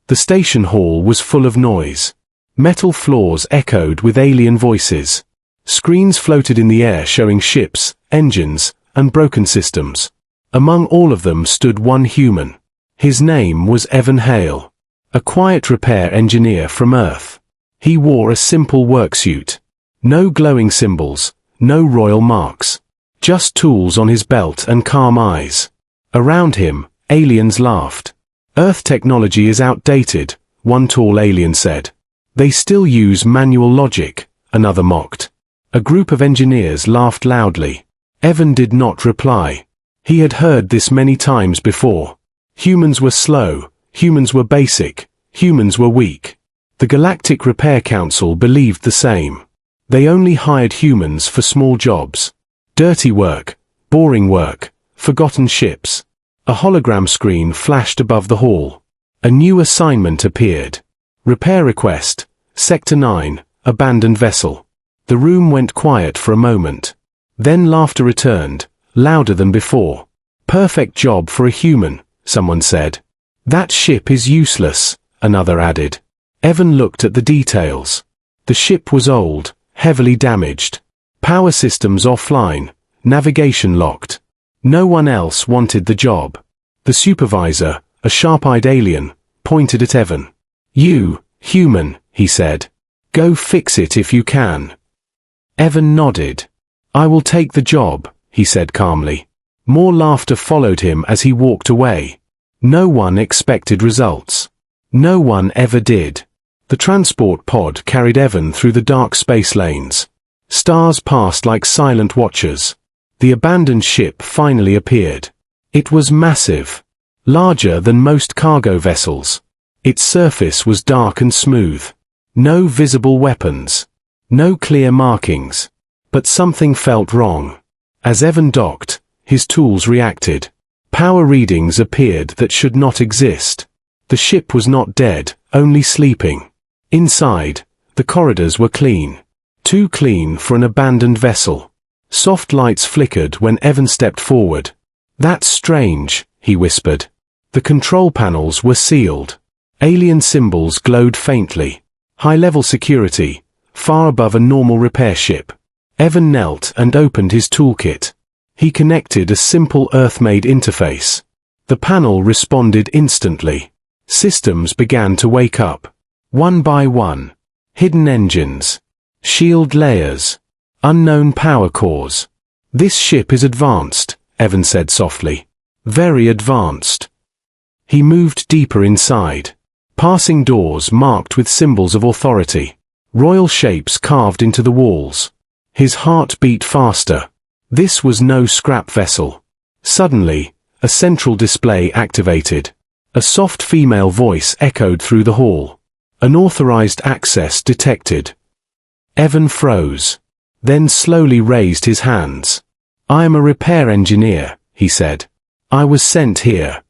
The station hall was full of noise. Metal floors echoed with alien voices. Screens floated in the air showing ships, engines, and broken systems. Among all of them stood one human. His name was Evan Hale, a quiet repair engineer from Earth. He wore a simple worksuit. No glowing symbols, no royal marks. Just tools on his belt and calm eyes. Around him, aliens laughed. Earth technology is outdated, one tall alien said. They still use manual logic, another mocked. A group of engineers laughed loudly. Evan did not reply. He had heard this many times before. Humans were slow, humans were basic, humans were weak. The Galactic Repair Council believed the same. They only hired humans for small jobs. Dirty work, boring work, forgotten ships. A hologram screen flashed above the hall. A new assignment appeared. Repair request, Sector 9, abandoned vessel. The room went quiet for a moment. Then laughter returned, louder than before. Perfect job for a human, someone said. That ship is useless, another added. Evan looked at the details. The ship was old, heavily damaged. Power systems offline, navigation locked. No one else wanted the job. The supervisor, a sharp-eyed alien, pointed at Evan. You, human, he said. Go fix it if you can. Evan nodded. I will take the job, he said calmly. More laughter followed him as he walked away. No one expected results. No one ever did. The transport pod carried Evan through the dark space lanes. Stars passed like silent watchers. The abandoned ship finally appeared. It was massive. Larger than most cargo vessels. Its surface was dark and smooth. No visible weapons. No clear markings. But something felt wrong. As Evan docked, his tools reacted. Power readings appeared that should not exist. The ship was not dead, only sleeping. Inside, the corridors were clean. Too clean for an abandoned vessel. Soft lights flickered when Evan stepped forward. That's strange, he whispered. The control panels were sealed. Alien symbols glowed faintly. High-level security, far above a normal repair ship. Evan knelt and opened his toolkit. He connected a simple Earth-made interface. The panel responded instantly. Systems began to wake up. One by one. Hidden engines. Shield layers. Unknown power cores. This ship is advanced, Evan said softly. Very advanced. He moved deeper inside. Passing doors marked with symbols of authority. Royal shapes carved into the walls. His heart beat faster. This was no scrap vessel. Suddenly, a central display activated. A soft female voice echoed through the hall. Unauthorized access detected. Evan froze. Then slowly raised his hands. I am a repair engineer, he said. I was sent here.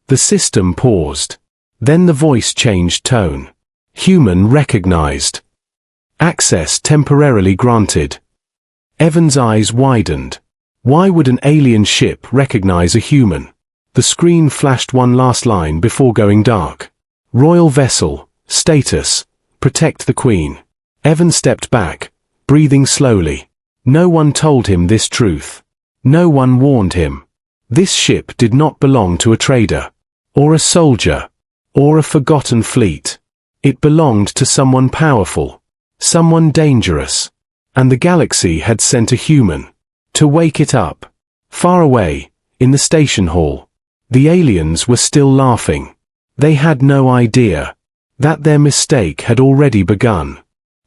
The system paused. Then the voice changed tone. Human recognized. Access temporarily granted. Evan's eyes widened. Why would an alien ship recognize a human? The screen flashed one last line before going dark. Royal vessel, status, protect the Queen. Evan stepped back, breathing slowly. No one told him this truth. No one warned him. This ship did not belong to a trader, or a soldier, or a forgotten fleet. It belonged to someone powerful, someone dangerous. And the galaxy had sent a human to wake it up. Far away, in the station hall, the aliens were still laughing. They had no idea that their mistake had already begun.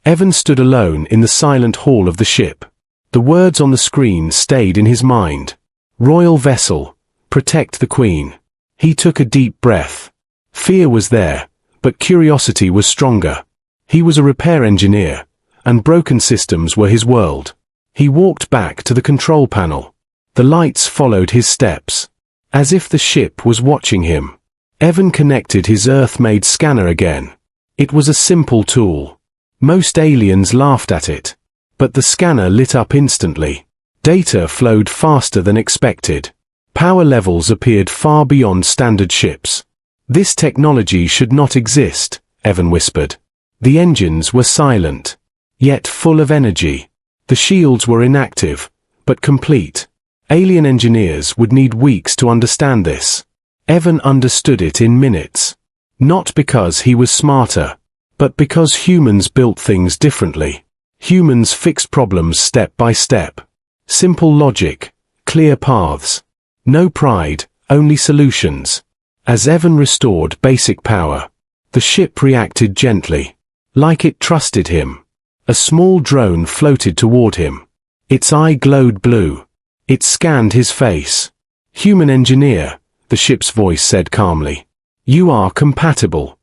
Evan stood alone in the silent hall of the ship. The words on the screen stayed in his mind. Royal vessel, protect the Queen. He took a deep breath. Fear was there, but curiosity was stronger. He was a repair engineer, and broken systems were his world. He walked back to the control panel. The lights followed his steps. As if the ship was watching him. Evan connected his Earth-made scanner again. It was a simple tool. Most aliens laughed at it. But the scanner lit up instantly. Data flowed faster than expected. Power levels appeared far beyond standard ships. This technology should not exist, Evan whispered. The engines were silent, yet full of energy. The shields were inactive, but complete. Alien engineers would need weeks to understand this. Evan understood it in minutes. Not because he was smarter, but because humans built things differently. Humans fixed problems step by step. Simple logic, clear paths. No pride, only solutions. As Evan restored basic power, the ship reacted gently, like it trusted him. A small drone floated toward him. Its eye glowed blue. It scanned his face. "Human engineer," the ship's voice said calmly. "You are compatible."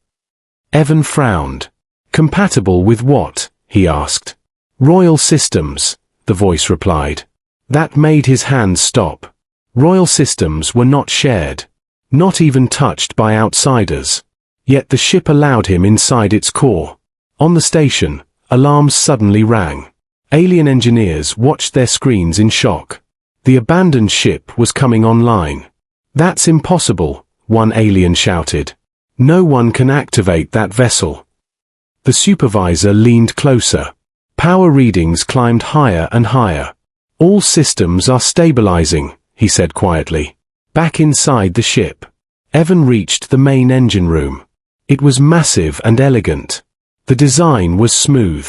Evan frowned. "Compatible with what?" he asked. "Royal systems," the voice replied. That made his hands stop. Royal systems were not shared, not even touched by outsiders. Yet the ship allowed him inside its core. On the station, alarms suddenly rang. Alien engineers watched their screens in shock. The abandoned ship was coming online. "That's impossible," one alien shouted. "No one can activate that vessel." The supervisor leaned closer. Power readings climbed higher and higher. "All systems are stabilizing," he said quietly. Back inside the ship, Evan reached the main engine room. It was massive and elegant. The design was smooth.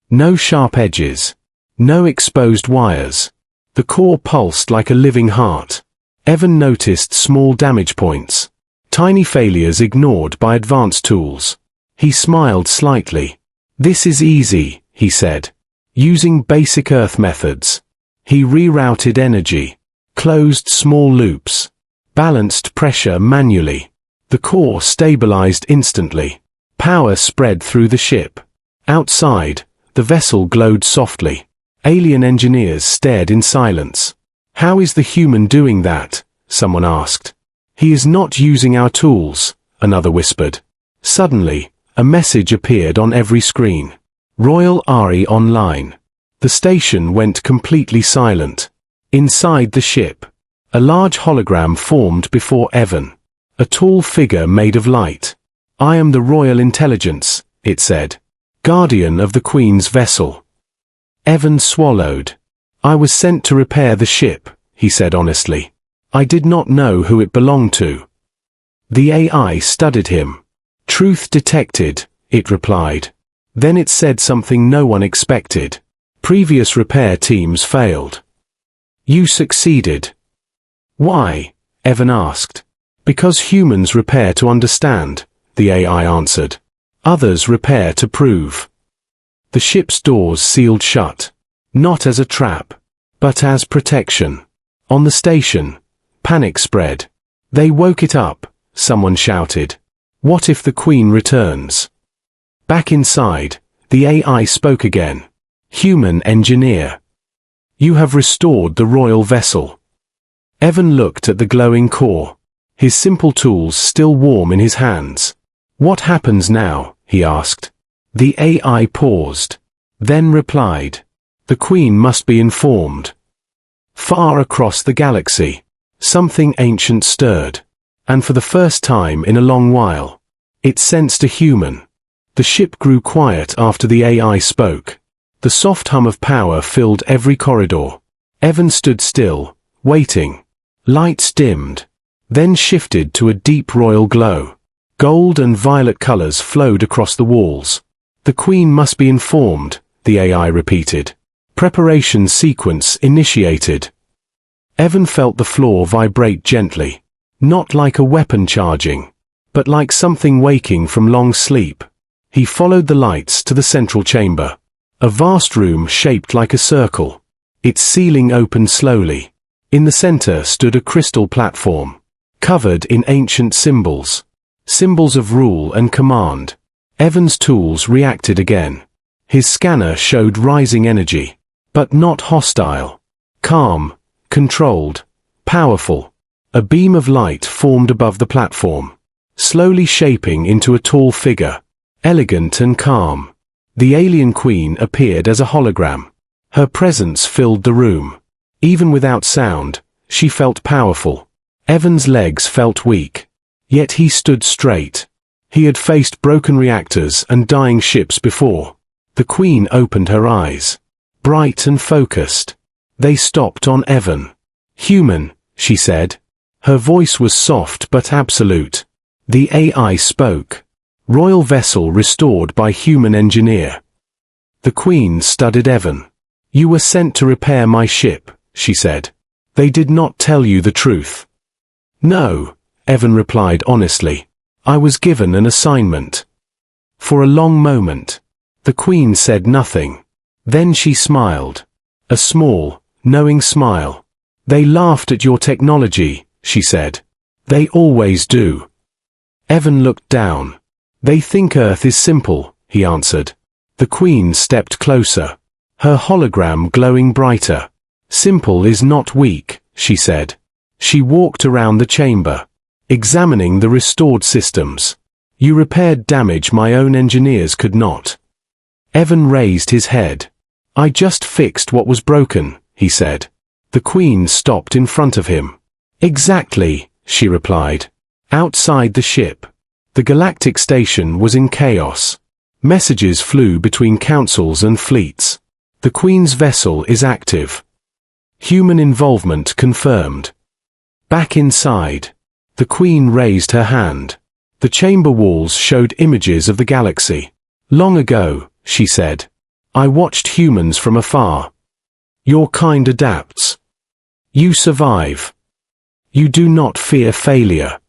No sharp edges. No exposed wires. The core pulsed like a living heart. Evan noticed small damage points. Tiny failures ignored by advanced tools. He smiled slightly. "This is easy," he said. Using basic Earth methods. He rerouted energy. Closed small loops. Balanced pressure manually. The core stabilized instantly. Power spread through the ship. Outside, the vessel glowed softly. Alien engineers stared in silence. "How is the human doing that?" someone asked. "He is not using our tools," another whispered. Suddenly, a message appeared on every screen. "Royal Ari online." The station went completely silent. Inside the ship, a large hologram formed before Evan. A tall figure made of light. "I am the Royal Intelligence," it said. "Guardian of the Queen's vessel." Evan swallowed. "I was sent to repair the ship," he said honestly. "I did not know who it belonged to." The AI studied him. "Truth detected," it replied. Then it said something no one expected. "Previous repair teams failed. You succeeded." "Why?" Evan asked. "Because humans repair to understand," the AI answered. "Others repair to prove." The ship's doors sealed shut. Not as a trap, but as protection. On the station, panic spread. "They woke it up," someone shouted. "What if the Queen returns?" Back inside, the AI spoke again. "Human engineer. You have restored the royal vessel." Evan looked at the glowing core. His simple tools still warm in his hands. "What happens now?" he asked. The AI paused, then replied. "The Queen must be informed." Far across the galaxy, something ancient stirred. And for the first time in a long while, it sensed a human. The ship grew quiet after the AI spoke. The soft hum of power filled every corridor. Evan stood still, waiting. Lights dimmed, then shifted to a deep royal glow. Gold and violet colors flowed across the walls. "The Queen must be informed," the AI repeated. Preparation sequence initiated. Evan felt the floor vibrate gently. Not like a weapon charging, but like something waking from long sleep. He followed the lights to the central chamber. A vast room shaped like a circle. Its ceiling opened slowly. In the center stood a crystal platform, covered in ancient symbols. Symbols of rule and command. Evan's tools reacted again. His scanner showed rising energy, but not hostile. Calm, controlled, powerful. A beam of light formed above the platform, slowly shaping into a tall figure, elegant and calm. The alien queen appeared as a hologram. Her presence filled the room. Even without sound, she felt powerful. Evan's legs felt weak. Yet he stood straight. He had faced broken reactors and dying ships before. The Queen opened her eyes. Bright and focused. They stopped on Evan. "Human," she said. Her voice was soft but absolute. The AI spoke. "Royal vessel restored by human engineer." The Queen studied Evan. "You were sent to repair my ship," she said. "They did not tell you the truth." "No," Evan replied honestly. "I was given an assignment." For a long moment, the Queen said nothing. Then she smiled. A small, knowing smile. "They laughed at your technology," she said. "They always do." Evan looked down. "They think Earth is simple," he answered. The Queen stepped closer. Her hologram glowing brighter. "Simple is not weak," she said. She walked around the chamber, examining the restored systems. "You repaired damage my own engineers could not." Evan raised his head. "I just fixed what was broken," he said. The Queen stopped in front of him. "Exactly," she replied. Outside the ship, the Galactic station was in chaos. Messages flew between councils and fleets. The Queen's vessel is active. Human involvement confirmed. Back inside, the Queen raised her hand. The chamber walls showed images of the galaxy. "Long ago," she said, "I watched humans from afar. Your kind adapts. You survive. You do not fear failure."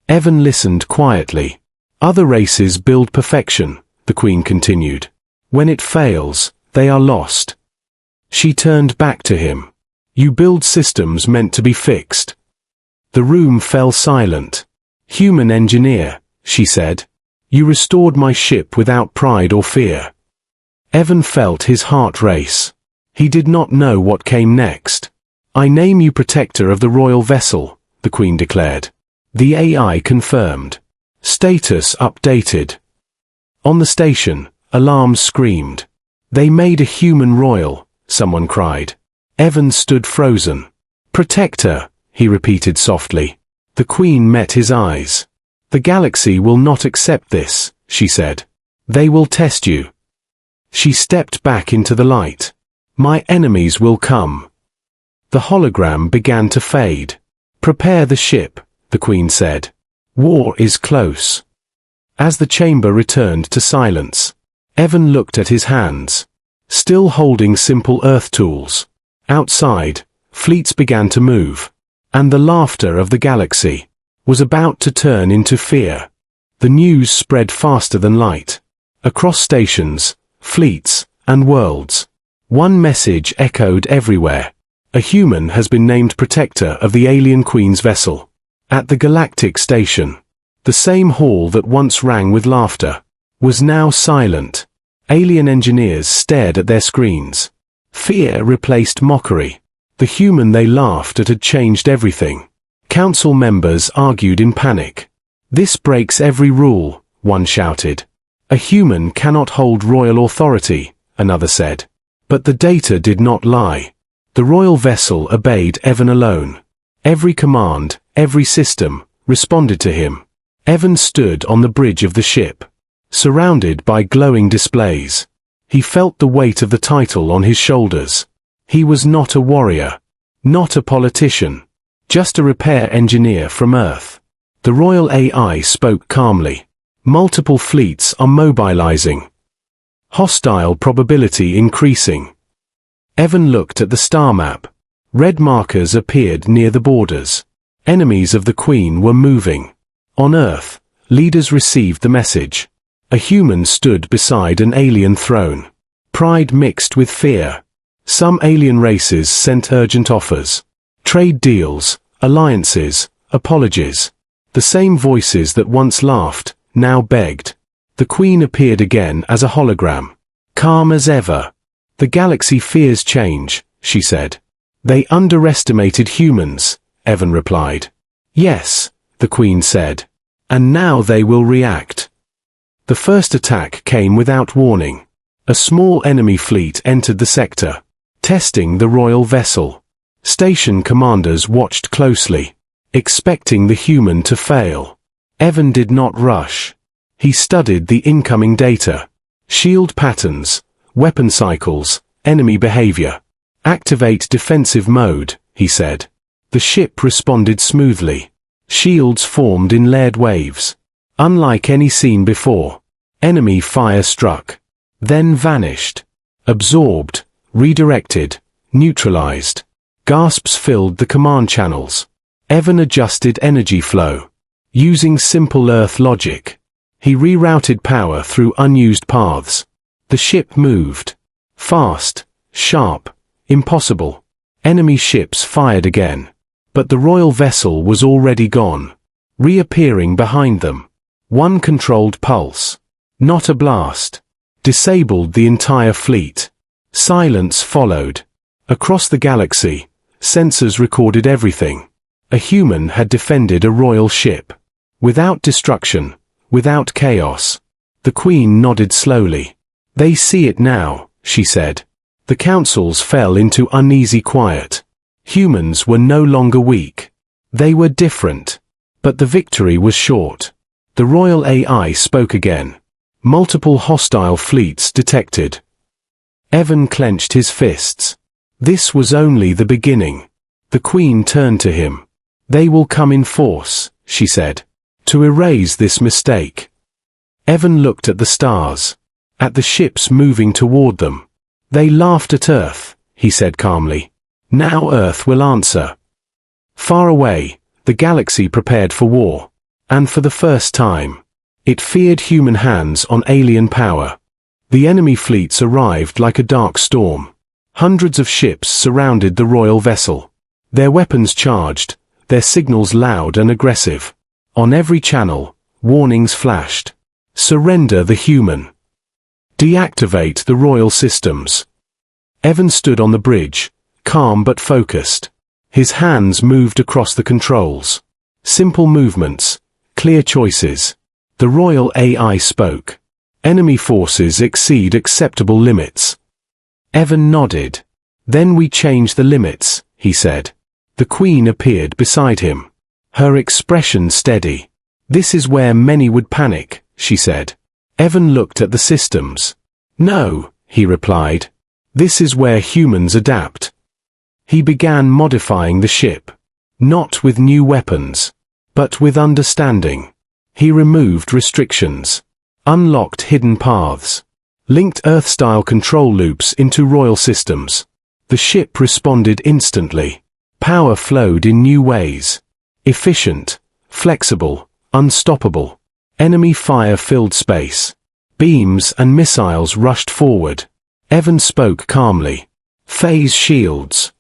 Evan listened quietly. "Other races build perfection," the Queen continued. "When it fails, they are lost." She turned back to him. "You build systems meant to be fixed." The room fell silent. "Human engineer," she said. "You restored my ship without pride or fear." Evan felt his heart race. He did not know what came next. "I name you protector of the royal vessel," the Queen declared. The AI confirmed. Status updated. On the station, alarms screamed. "They made a human royal," someone cried. Evan stood frozen. "Protector," he repeated softly. The Queen met his eyes. "The galaxy will not accept this," she said. "They will test you." She stepped back into the light. "My enemies will come." The hologram began to fade. "Prepare the ship," the Queen said. "War is close." As the chamber returned to silence, Evan looked at his hands, still holding simple Earth tools. Outside, fleets began to move, and the laughter of the galaxy was about to turn into fear. The news spread faster than light. Across stations, fleets, and worlds, one message echoed everywhere. A human has been named protector of the alien Queen's vessel. At the Galactic station, the same hall that once rang with laughter was now silent. Alien engineers stared at their screens. Fear replaced mockery. The human they laughed at had changed everything. Council members argued in panic. "This breaks every rule," one shouted. "A human cannot hold royal authority," another said. But the data did not lie. The royal vessel obeyed Evan alone. Every command, every system, responded to him. Evan stood on the bridge of the ship, surrounded by glowing displays. He felt the weight of the title on his shoulders. He was not a warrior, not a politician, just a repair engineer from Earth. The Royal AI spoke calmly. "Multiple fleets are mobilizing. Hostile probability increasing." Evan looked at the star map. Red markers appeared near the borders. Enemies of the Queen were moving. On Earth, leaders received the message. A human stood beside an alien throne. Pride mixed with fear. Some alien races sent urgent offers. Trade deals, alliances, apologies. The same voices that once laughed, now begged. The Queen appeared again as a hologram. Calm as ever. "The galaxy fears change," she said. "They underestimated humans," Evan replied. "Yes," the Queen said. "And now they will react." The first attack came without warning. A small enemy fleet entered the sector, testing the royal vessel. Station commanders watched closely, expecting the human to fail. Evan did not rush. He studied the incoming data. Shield patterns, weapon cycles, enemy behavior. Activate defensive mode, he said. The ship responded smoothly. Shields formed in layered waves. Unlike any seen before. Enemy fire struck. Then vanished. Absorbed, redirected, neutralized. Gasps filled the command channels. Evan adjusted energy flow. Using simple Earth logic. He rerouted power through unused paths. The ship moved. Fast, sharp, impossible. Enemy ships fired again. But the royal vessel was already gone. Reappearing behind them. One controlled pulse. Not a blast. Disabled the entire fleet. Silence followed. Across the galaxy, sensors recorded everything. A human had defended a royal ship. Without destruction, without chaos. The Queen nodded slowly. They see it now, she said. The councils fell into uneasy quiet. Humans were no longer weak. They were different. But the victory was short. The royal AI spoke again. Multiple hostile fleets detected. Evan clenched his fists. This was only the beginning. The Queen turned to him. They will come in force, she said, to erase this mistake. Evan looked at the stars, at the ships moving toward them. They laughed at Earth, he said calmly. Now Earth will answer. Far away, the galaxy prepared for war, and for the first time, it feared human hands on alien power. The enemy fleets arrived like a dark storm. Hundreds of ships surrounded the royal vessel. Their weapons charged, their signals loud and aggressive. On every channel, warnings flashed. Surrender the human. Deactivate the royal systems. Evan stood on the bridge, calm but focused. His hands moved across the controls. Simple movements, clear choices. The royal AI spoke. Enemy forces exceed acceptable limits. Evan nodded. Then we change the limits, he said. The Queen appeared beside him. Her expression steady. This is where many would panic, she said. Evan looked at the systems. No, he replied. This is where humans adapt. He began modifying the ship. Not with new weapons, but with understanding. He removed restrictions. Unlocked hidden paths. Linked Earth-style control loops into royal systems. The ship responded instantly. Power flowed in new ways. Efficient, flexible, unstoppable. Enemy fire filled space. Beams and missiles rushed forward. Evan spoke calmly. Phase shields.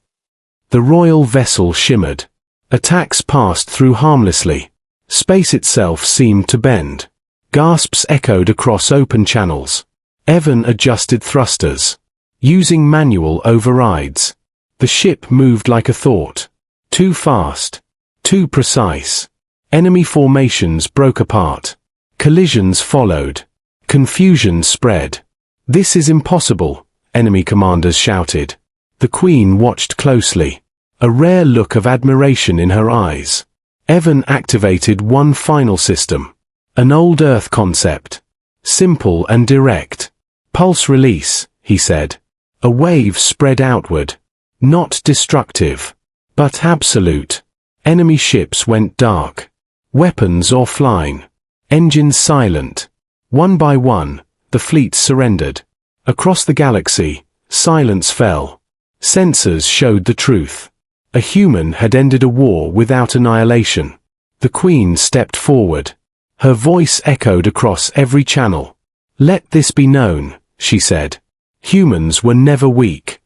The royal vessel shimmered. Attacks passed through harmlessly. Space itself seemed to bend. Gasps echoed across open channels. Evan adjusted thrusters. Using manual overrides. The ship moved like a thought. Too fast. Too precise. Enemy formations broke apart. Collisions followed. Confusion spread. This is impossible, enemy commanders shouted. The Queen watched closely. A rare look of admiration in her eyes. Evan activated one final system. An old Earth concept. Simple and direct. Pulse release, he said. A wave spread outward. Not destructive, but absolute. Enemy ships went dark. Weapons offline. Engines silent. One by one, the fleets surrendered. Across the galaxy, silence fell. Sensors showed the truth. A human had ended a war without annihilation. The Queen stepped forward. Her voice echoed across every channel. Let this be known, she said. Humans were never weak.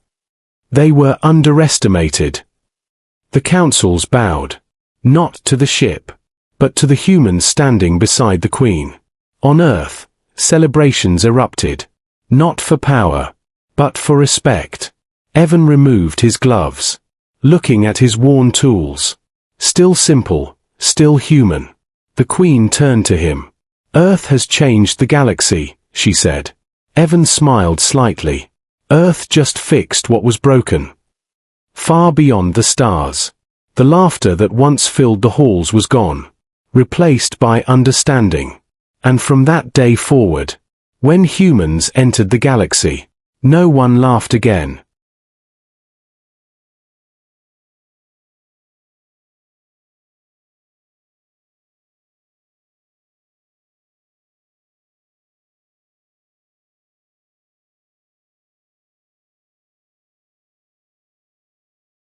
They were underestimated. The councils bowed. Not to the ship, but to the humans standing beside the Queen. On Earth, celebrations erupted. Not for power, but for respect. Evan removed his gloves. Looking at his worn tools. Still simple, still human. The Queen turned to him. Earth has changed the galaxy, she said. Evan smiled slightly. Earth just fixed what was broken. Far beyond the stars. The laughter that once filled the halls was gone. replaced by understanding. And from that day forward, when humans entered the galaxy, no one laughed again.